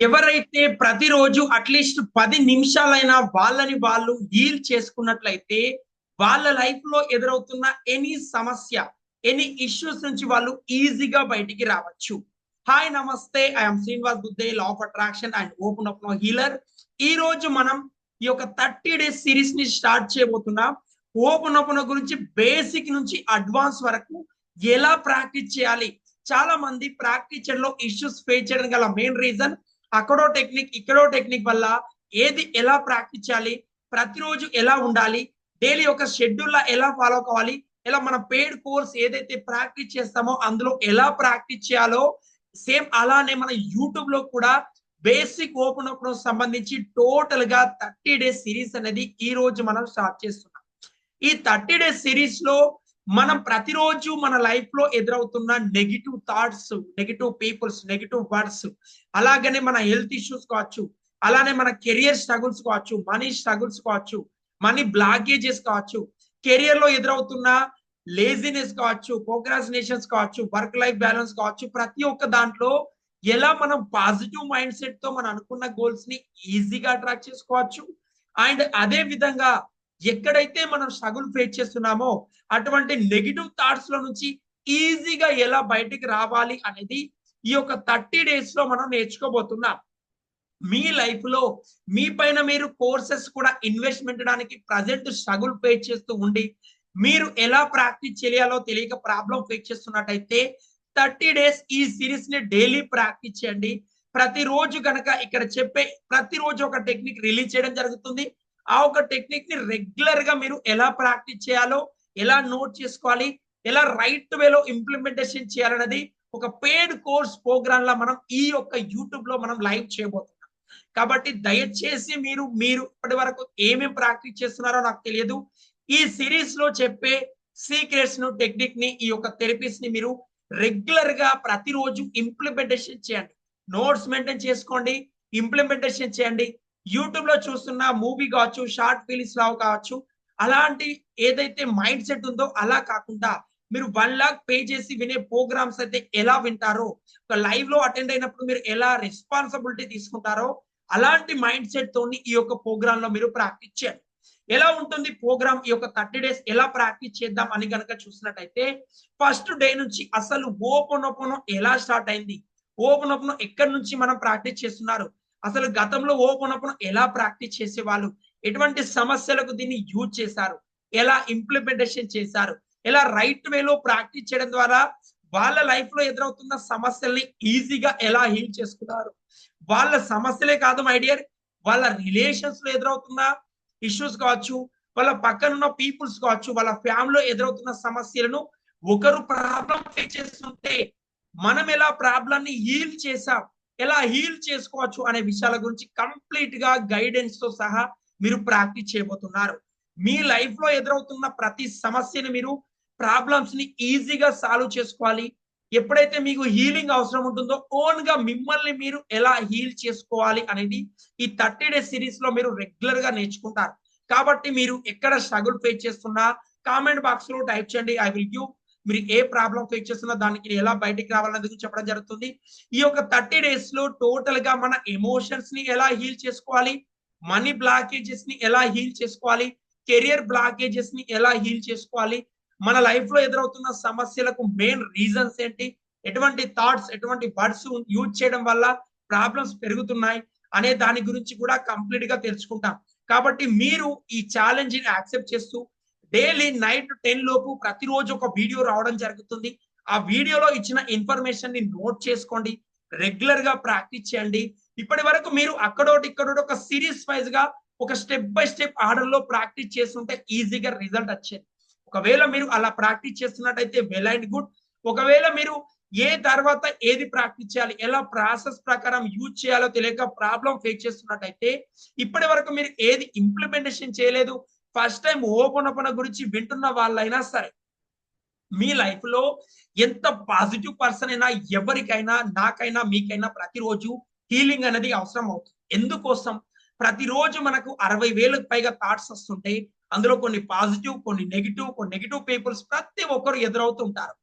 ఎవరైతే ప్రతిరోజు అట్లీస్ట్ 10 నిమిషాలైనా వాళ్ళని వాళ్ళు హీల్ చేసుకున్నట్లయితే వాళ్ళ లైఫ్ లో ఎదురవుతున్న ఎనీ సమస్య, ఎనీ ఇష్యూస్ నుంచి వాళ్ళు ఈజీగా బయటికి రావచ్చు. హాయ్ నమస్తే, I'm Srinivas Buddhe, law of attraction and Ho'oponopono healer. ఈ రోజు మనం ఈ యొక్క 30 డేస్ సిరీస్ ని స్టార్ట్ చేయబోతున్నాం. ఓపెన్ అప్ నో గురించి బేసిక్ నుంచి అడ్వాన్స్ వరకు ఎలా ప్రాక్టీస్ చేయాలి. చాలా మంది ప్రాక్టీస్ చేయడంలో ఇష్యూస్ ఫేస్ చేయడం గల మెయిన్ రీజన్ అక్కడో టెక్నిక్ ఇక్కడో టెక్నిక్ వల్ల ఏది ఎలా ప్రాక్టీస్ చేయాలి, ప్రతిరోజు ఎలా ఉండాలి, డైలీ ఒక షెడ్యూల్ లా ఎలా ఫాలో కావాలి, ఇలా మన పెయిడ్ కోర్స్ ఏదైతే ప్రాక్టీస్ చేస్తామో అందులో ఎలా ప్రాక్టీస్ చేయాలో సేమ్ అలానే మన యూట్యూబ్ లో కూడా బేసిక్ ఓపెన్ అప్ సంబంధించి టోటల్ గా 30 డేస్ సిరీస్ అనేది ఈ రోజు మనం స్టార్ట్ చేస్తున్నాం. ఈ 30 డేస్ సిరీస్ లో మనం ప్రతిరోజు మన లైఫ్ లో ఎదురవుతున్న negative thoughts, negative peoples, negative words, అలాగనే మన హెల్త్ ఇష్యూస్ కావచ్చు, అలానే మన కెరియర్ స్ట్రగుల్స్ కావచ్చు, మనీ స్ట్రగుల్స్ కావచ్చు, మనీ బ్లాకేజెస్ కావచ్చు, కెరియర్ లో ఎదురవుతున్న లేజినెస్ కావచ్చు, ప్రోక్రాస్టినేషన్స్ కావచ్చు, వర్క్ లైఫ్ బ్యాలెన్స్ కావచ్చు, ప్రతి ఒక్క దాంట్లో ఎలా మనం పాజిటివ్ మైండ్ సెట్ తో మనం అనుకున్న గోల్స్ ని ఈజీగా అట్రాక్ట్ చేసుకోవచ్చు. అండ్ అదే విధంగా ఎక్కడైతే మనం స్ట్రగుల్ ఫేస్ చేస్తున్నామో అటువంటి నెగిటివ్ థాట్స్ లో నుంచి ఈజీగా ఎలా బయటికి రావాలి అనేది ఈ యొక్క 30 డేస్ లో మనం నేర్చుకోబోతున్నాం. మీ లైఫ్ లో మీ పైన మీరు కోర్సెస్ కూడా ఇన్వెస్ట్మెంట్ చేయడానికి ప్రజెంట్ స్ట్రగుల్ ఫేస్ చేస్తూ ఉండి మీరు ఎలా ప్రాక్టీస్ చేయాలో తెలియక ప్రాబ్లం ఫేస్ చేస్తున్నట్టయితే 30 డేస్ ఈ సిరీస్ ని డైలీ ప్రాక్టీస్ చేయండి. ప్రతిరోజు కనుక ఇక్కడ చెప్పే ప్రతిరోజు ఒక టెక్నిక్ రిలీజ్ చేయడం జరుగుతుంది. ఆ ఒక టెక్నిక్ ని రెగ్యులర్ గా మీరు ఎలా ప్రాక్టీస్ చేయాలో, ఎలా నోట్ చేసుకోవాలి, ఎలా రైట్ వేలో ఇంప్లిమెంటేషన్ చేయాలన్నది ఒక పెయిడ్ కోర్స్ ప్రోగ్రామ్ లా మనం ఈ యొక్క యూట్యూబ్ లో మనం లైవ్ చేయబోతున్నాం. కాబట్టి దయచేసి మీరు మీరు ఇప్పటి వరకు ఏమేమి ప్రాక్టీస్ చేస్తున్నారో నాకు తెలియదు. ఈ సిరీస్ లో చెప్పే సీక్రెట్స్ ను, టెక్నిక్ ని, ఈ యొక్క థెరపీస్ ని మీరు రెగ్యులర్ గా ప్రతిరోజు ఇంప్లిమెంటేషన్ చేయండి. నోట్స్ మెయింటైన్ చేసుకోండి, ఇంప్లిమెంటేషన్ చేయండి. యూట్యూబ్ లో చూస్తున్న మూవీ కావచ్చు, షార్ట్ ఫిలిమ్స్ లాగా కావచ్చు, అలాంటి ఏదైతే మైండ్ సెట్ ఉందో అలా కాకుండా మీరు 1 లాక్ పే చేసి వినే ప్రోగ్రామ్స్ అయితే ఎలా వింటారో, ఒక లైవ్ లో అటెండ్ అయినప్పుడు మీరు ఎలా రెస్పాన్సిబిలిటీ తీసుకుంటారో అలాంటి మైండ్ సెట్ తోని ఈ యొక్క ప్రోగ్రామ్ లో మీరు ప్రాక్టీస్ చేయండి. ఎలా ఉంటుంది ప్రోగ్రామ్, ఈ యొక్క 30 డేస్ ఎలా ప్రాక్టీస్ చేద్దాం అని కనుక చూసినట్టయితే ఫస్ట్ డే నుంచి అసలు ఓపెన్ ఓపెన్ ఎలా స్టార్ట్ అయింది, ఓపెన్ ఓపెన్ ఎక్కడి నుంచి మనం ప్రాక్టీస్ చేస్తున్నారు, అసలు గతంలో ఓపెన్ ఓపెన్ ఎలా ప్రాక్టీస్ చేసేవాళ్ళు, ఎటువంటి సమస్యలకు దీన్ని యూజ్ చేశారు, ఎలా ఇంప్లిమెంటేషన్ చేశారు, ఎలా రైట్ వేలో ప్రాక్టీస్ చేయడం ద్వారా వాళ్ళ లైఫ్ లో ఎదురవుతున్న సమస్యల్ని ఈజీగా ఎలా హీల్ చేసుకున్నారు. వాళ్ళ సమస్యలే కాదు మై డియర్, వాళ్ళ రిలేషన్స్ లో ఎదురవుతున్న ఇష్యూస్ కావచ్చు, వాళ్ళ పక్కన ఉన్న పీపుల్స్ కావచ్చు, వాళ్ళ ఫ్యామిలీలో ఎదురవుతున్న సమస్యలను ఒకరు ప్రాబ్లం ఫేస్ చేస్తుంటే మనం ఎలా ప్రాబ్లం ని హీల్ చేసాం, ఎలా హీల్ చేసుకోవచ్చు అనే విషయాల గురించి కంప్లీట్ గా గైడెన్స్ తో సహా మీరు ప్రాక్టీస్ చేయబోతున్నారు. మీ లైఫ్ లో ఎదురవుతున్న ప్రతి సమస్యని మీరు ప్రాబ్లమ్స్ ని ఈజీగా సాల్వ్ చేసుకోవాలి. ఎప్పుడైతే మీకు హీలింగ్ అవసరం ఉంటుందో ఓన్ గా మిమ్మల్ని మీరు ఎలా హీల్ చేసుకోవాలి అనేది ఈ 30 డేస్ సిరీస్ లో మీరు రెగ్యులర్ గా నేర్చుకుంటారు. కాబట్టి మీరు ఎక్కడ స్ట్రగుల్ ఫేస్ చేస్తున్నా కామెంట్ బాక్స్ లో టైప్ చేయండి. ఐ విల్ గివ్, మీరు ఏ ప్రాబ్లం ఫేస్ చేస్తున్నా దానికి ఎలా బయటికి రావాలనేది చెప్పడం జరుగుతుంది. ఈ యొక్క 30 డేస్ లో టోటల్ గా మన ఎమోషన్స్ ని ఎలా హీల్ చేసుకోవాలి, మనీ బ్లాకేజెస్ ని ఎలా హీల్ చేసుకోవాలి, కెరియర్ బ్లాకేజెస్ ని ఎలా హీల్ చేసుకోవాలి, మన లైఫ్ లో ఎదురవుతున్న సమస్యలకు మెయిన్ రీజన్స్ ఏంటి, ఎటువంటి థాట్స్, ఎటువంటి వర్డ్స్ యూజ్ చేయడం వల్ల ప్రాబ్లమ్స్ పెరుగుతున్నాయి అనే దాని గురించి కూడా కంప్లీట్ గా తెలుసుకుంటాం. కాబట్టి మీరు ఈ ఛాలెంజ్ ని యాక్సెప్ట్ చేస్తూ డైలీ నైట్ 10 లోపు ప్రతిరోజు ఒక వీడియో రావడం జరుగుతుంది. ఆ వీడియోలో ఇచ్చిన ఇన్ఫర్మేషన్ ని నోట్ చేసుకోండి, రెగ్యులర్ గా ప్రాక్టీస్ చేయండి. ఇప్పటి వరకు మీరు అక్కడోటి ఇక్కడోటి ఒక సిరీస్ వైజ్ గా ఒక స్టెప్ బై స్టెప్ ఆర్డర్ లో ప్రాక్టీస్ చేస్తుంటే ఈజీగా రిజల్ట్ వచ్చేది. ఒకవేళ మీరు అలా ప్రాక్టీస్ చేస్తున్నట్టయితే వెల్ అండ్ గుడ్. ఒకవేళ మీరు ఏ తర్వాత ఏది ప్రాక్టీస్ చేయాలి, ఎలా ప్రాసెస్ ప్రకారం యూజ్ చేయాలో తెలియక ప్రాబ్లం ఫేస్ చేస్తున్నట్టయితే, ఇప్పటి వరకు మీరు ఏది ఇంప్లిమెంటేషన్ చేయలేదు, ఫస్ట్ టైం ఓపెన్ ఓపెన్ గురించి వింటున్న వాళ్ళైనా సరే, మీ లైఫ్ లో ఎంత పాజిటివ్ పర్సన్ అయినా, ఎవరికైనా, నాకైనా, మీకైనా ప్రతిరోజు హీలింగ్ అనేది అవసరం అవుతుంది. ఎందుకోసం, ప్రతిరోజు మనకు 60,000కు పైగా థాట్స్ వస్తుంటే అందులో కొన్ని పాజిటివ్, కొన్ని నెగిటివ్ పీపుల్స్ ప్రతి ఒక్కరు ఎదురవుతుంటారు.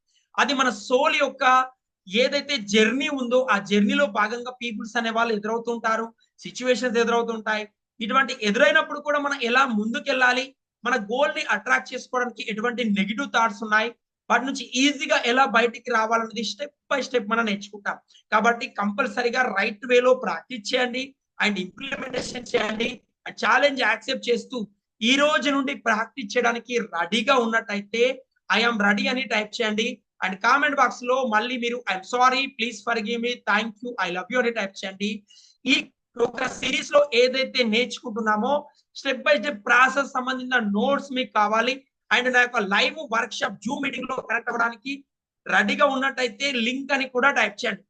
అది మన సోల్ యొక్క ఏదైతే జర్నీ ఉందో ఆ జర్నీలో భాగంగా పీపుల్స్ అనే వాళ్ళు ఎదురవుతుంటారు, సిచ్యువేషన్స్ ఎదురవుతుంటాయి. ఇటువంటి ఎదురైనప్పుడు కూడా మనం ఎలా ముందుకెళ్ళాలి, మన గోల్ ని అట్రాక్ట్ చేసుకోవడానికి ఎటువంటి నెగెటివ్ థాట్స్ ఉన్నాయి, వాటి నుంచి ఈజీగా ఎలా బయటికి రావాలన్నది స్టెప్ బై స్టెప్ మనం నేర్చుకుంటాం. కాబట్టి కంపల్సరీగా రైట్ వేలో ప్రాక్టీస్ చేయండి అండ్ ఇంప్లిమెంటేషన్ చేయండి. ఛాలెంజ్ యాక్సెప్ట్ చేస్తూ ఈ రోజు నుండి ప్రాక్టీస్ చేయడానికి రెడీగా ఉన్నట్టయితే ఐ ఆమ్ రెడీ అని టైప్ చేయండి. అండ్ కామెంట్ బాక్స్ లో మళ్ళీ మీరు I'm sorry, please forgive me, thank you, I love you అని టైప్ చేయండి. ఈ ఒక సిరీస్ లో ఏదైతే నేర్చుకుంటున్నామో స్టెప్ బై స్టెప్ ప్రాసెస్ సంబంధించిన నోట్స్ మీకు కావాలి అండ్ నా యొక్క live work shop Zoom meeting లో కనెక్ట్ అవ్వడానికి రెడీగా ఉన్నట్టయితే లింక్ అని కూడా టైప్ చేయండి.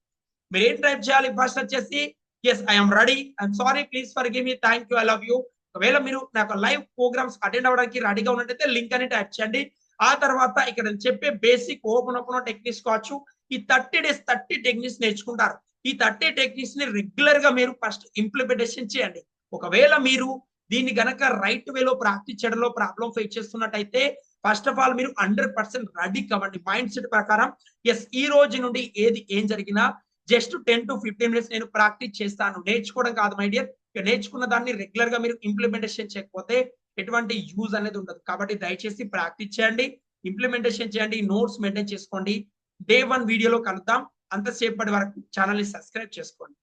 మీరు ఏం టైప్ చేయాలి ఫస్ట్ వచ్చేసి yes I'm ready, I'm sorry, please forgive me, thank you, I love you. ఒకవేళ మీరు నాకు లైవ్ ప్రోగ్రామ్స్ అటెండ్ అవ్వడానికి రెడీగా ఉన్నట్టయితే లింక్ అని టైప్ చేయండి. ఆ తర్వాత ఇక్కడ నేను చెప్పే బేసిక్ ఓపెన్ టెక్నిక్స్ కావచ్చు, ఈ 30 డేస్ 30 టెక్నిక్స్ నేర్చుకుంటారు. ఈ 30 టెక్నిక్స్ ని రెగ్యులర్ గా మీరు ఫస్ట్ ఇంప్లిమెంటేషన్ చేయండి. ఒకవేళ మీరు దీన్ని గనక రైట్ వేలో ప్రాక్టీస్ చేయడంలో ప్రాబ్లం ఫేస్ చేస్తున్నట్టయితే ఫస్ట్ ఆఫ్ ఆల్ మీరు 100% రెడీ కావండి మైండ్ సెట్ ప్రకారం. ఎస్ ఈ రోజు నుండి ఏం జరిగినా జస్ట్ 10 to 15 మినిట్స్ నేను ప్రాక్టీస్ చేస్తాను. నేర్చుకోవడం కాదు మై డియర్, నేర్చుకున్న దాన్ని రెగ్యులర్ గా మీరు ఇంప్లిమెంటేషన్ చేయకపోతే ఎటువంటి యూజ్ అనేది ఉండదు. కాబట్టి దయచేసి ప్రాక్టీస్ చేయండి, ఇంప్లిమెంటేషన్ చేయండి, నోట్స్ మెయింటైన్ చేసుకోండి. డే 1 వీడియోలో కలుద్దాం. అంతసేపటి వరకు ఛానల్ ని సబ్స్క్రైబ్ చేసుకోండి.